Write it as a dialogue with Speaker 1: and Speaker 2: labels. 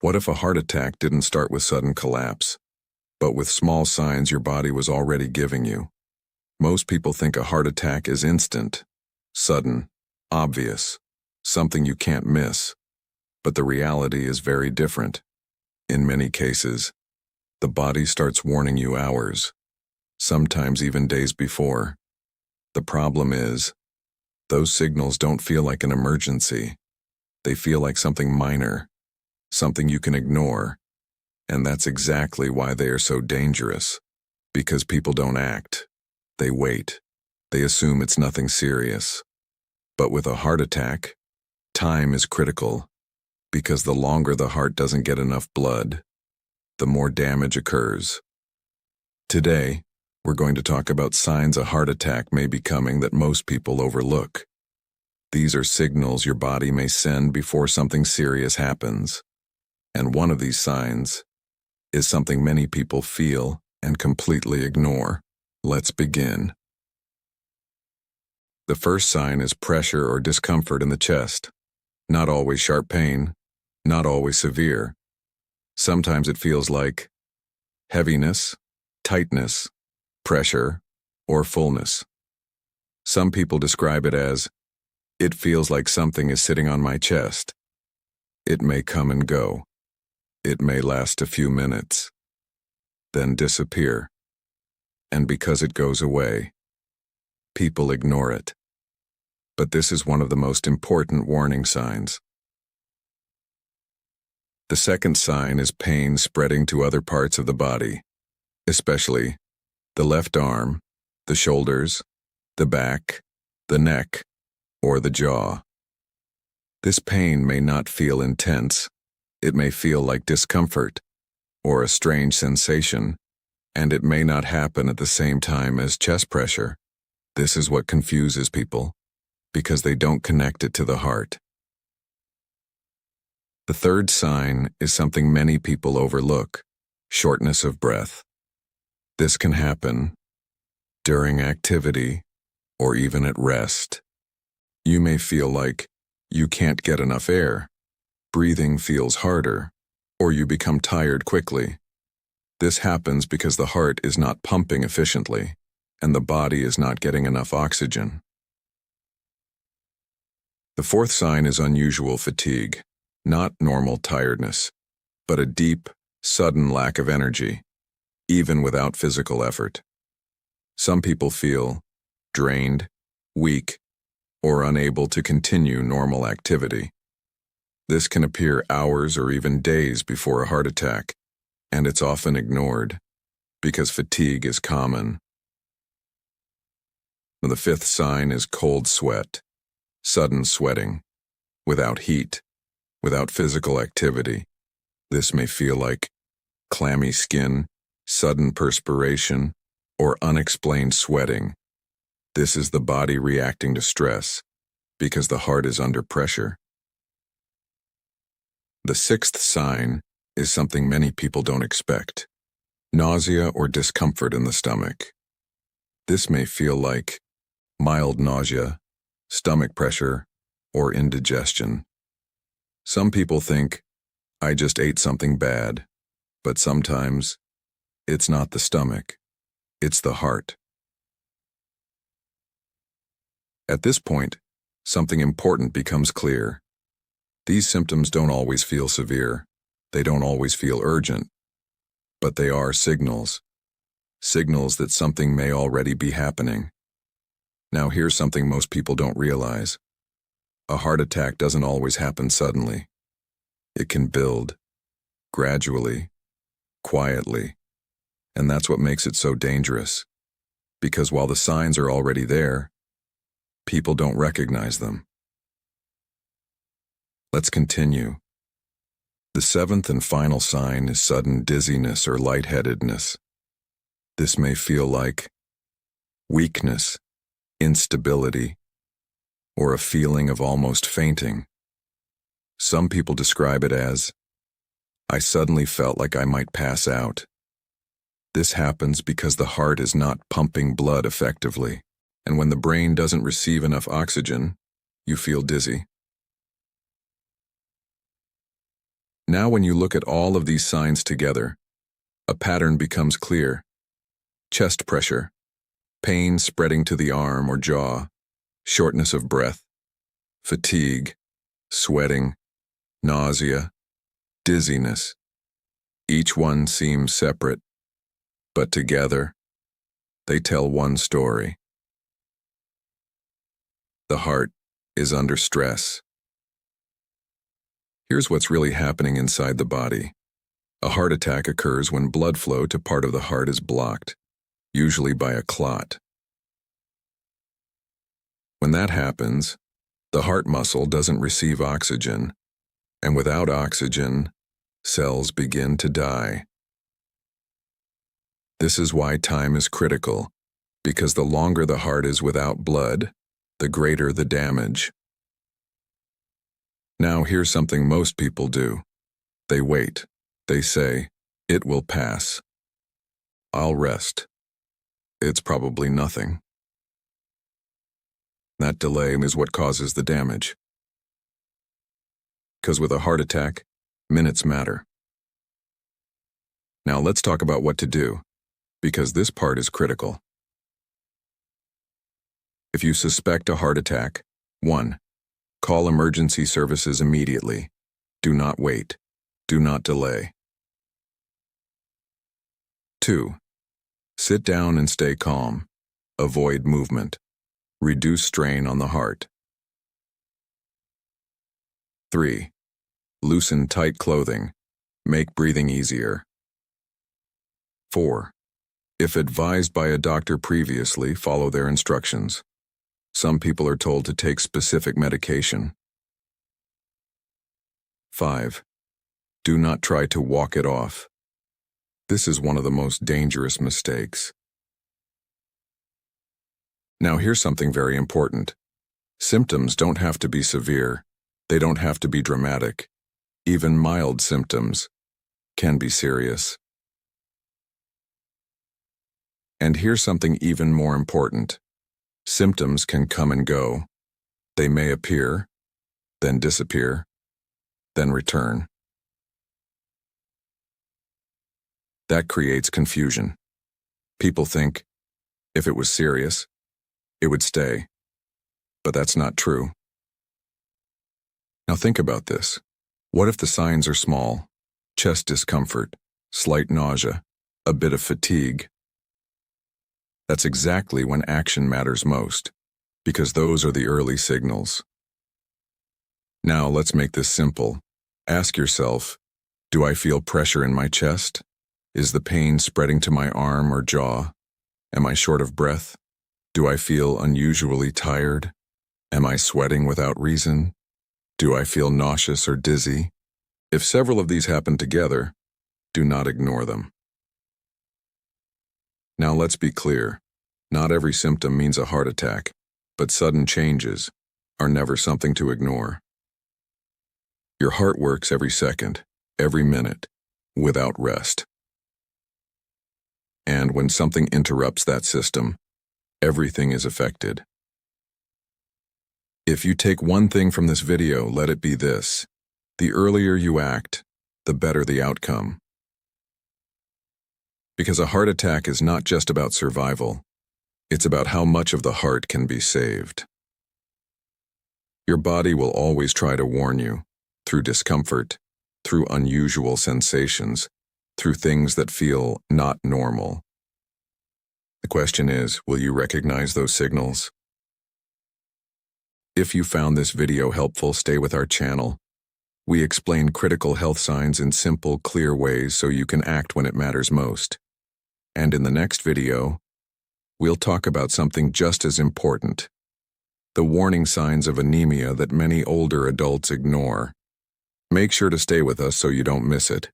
Speaker 1: What if a heart attack didn't start with sudden collapse, but with small signs your body was already giving you? Most people think a heart attack is instant, sudden, obvious, something you can't miss. But the reality is very different. In many cases, the body starts warning you hours, sometimes even days before. The problem is, those signals don't feel like an emergency. They feel like something minor, something you can ignore. And that's exactly why they are so dangerous. Because people don't act. They wait. They assume it's nothing serious. But with a heart attack, time is critical. Because the longer the heart doesn't get enough blood, the more damage occurs. Today, we're going to talk about signs a heart attack may be coming that most people overlook. These are signals your body may send before something serious happens. And one of these signs is something many people feel and completely ignore. Let's begin. The first sign is pressure or discomfort in the chest. Not always sharp pain, not always severe. Sometimes it feels like heaviness, tightness, pressure, or fullness. Some people describe it as, "It feels like something is sitting on my chest." It may come and go. It may last a few minutes, then disappear. And because it goes away, people ignore it. But this is one of the most important warning signs. The second sign is pain spreading to other parts of the body, especially the left arm, the shoulders, the back, the neck, or the jaw. This pain may not feel intense. It may feel like discomfort or a strange sensation, and it may not happen at the same time as chest pressure. This is what confuses people, because they don't connect it to the heart. The third sign is something many people overlook: shortness of breath. This can happen during activity or even at rest. You may feel like you can't get enough air, breathing feels harder, or you become tired quickly. This happens because the heart is not pumping efficiently, and the body is not getting enough oxygen. The fourth sign is unusual fatigue, not normal tiredness, but a deep, sudden lack of energy, even without physical effort. Some people feel drained, weak, or unable to continue normal activity. This can appear hours or even days before a heart attack, and it's often ignored because fatigue is common. The fifth sign is cold sweat, sudden sweating, without heat, without physical activity. This may feel like clammy skin, sudden perspiration, or unexplained sweating. This is the body reacting to stress because the heart is under pressure. The sixth sign is something many people don't expect: nausea or discomfort in the stomach. This may feel like mild nausea, stomach pressure, or indigestion. Some people think, "I just ate something bad," but sometimes it's not the stomach, it's the heart. At this point, something important becomes clear. These symptoms don't always feel severe. They don't always feel urgent. But they are signals. Signals that something may already be happening. Now here's something most people don't realize. A heart attack doesn't always happen suddenly. It can build, gradually, quietly. And that's what makes it so dangerous. Because while the signs are already there, people don't recognize them. Let's continue. The seventh and final sign is sudden dizziness or lightheadedness. This may feel like weakness, instability, or a feeling of almost fainting. Some people describe it as, "I suddenly felt like I might pass out." This happens because the heart is not pumping blood effectively, and when the brain doesn't receive enough oxygen, you feel dizzy. Now when you look at all of these signs together, a pattern becomes clear. Chest pressure, pain spreading to the arm or jaw, shortness of breath, fatigue, sweating, nausea, dizziness. Each one seems separate, but together, they tell one story. The heart is under stress. Here's what's really happening inside the body. A heart attack occurs when blood flow to part of the heart is blocked, usually by a clot. When that happens, the heart muscle doesn't receive oxygen, and without oxygen, cells begin to die. This is why time is critical, because the longer the heart is without blood, the greater the damage. Now here's something most people do. They wait. They say, "It will pass. I'll rest. It's probably nothing." That delay is what causes the damage. Because with a heart attack, minutes matter. Now let's talk about what to do, because this part is critical. If you suspect a heart attack, 1. Call emergency services immediately. Do not wait. Do not delay. 2. Sit down and stay calm. Avoid movement. Reduce strain on the heart. 3. Loosen tight clothing. Make breathing easier. 4. If advised by a doctor previously, follow their instructions. Some people are told to take specific medication. 5. Do not try to walk it off. This is one of the most dangerous mistakes. Now here's something very important. Symptoms don't have to be severe. They don't have to be dramatic. Even mild symptoms can be serious. And here's something even more important. Symptoms can come and go. They may appear, then disappear, then return. That creates confusion. People think, if it was serious, it would stay. But that's not true. Now think about this. What if the signs are small? Chest discomfort, slight nausea, a bit of fatigue. That's exactly when action matters most, because those are the early signals. Now let's make this simple. Ask yourself, do I feel pressure in my chest? Is the pain spreading to my arm or jaw? Am I short of breath? Do I feel unusually tired? Am I sweating without reason? Do I feel nauseous or dizzy? If several of these happen together, do not ignore them. Now let's be clear. Not every symptom means a heart attack, but sudden changes are never something to ignore. Your heart works every second, every minute, without rest. And when something interrupts that system, everything is affected. If you take one thing from this video, let it be this. The earlier you act, the better the outcome. Because a heart attack is not just about survival, it's about how much of the heart can be saved. Your body will always try to warn you, through discomfort, through unusual sensations, through things that feel not normal. The question is, will you recognize those signals? If you found this video helpful, stay with our channel. We explain critical health signs in simple, clear ways so you can act when it matters most. And in the next video, we'll talk about something just as important: the warning signs of anemia that many older adults ignore. Make sure to stay with us so you don't miss it.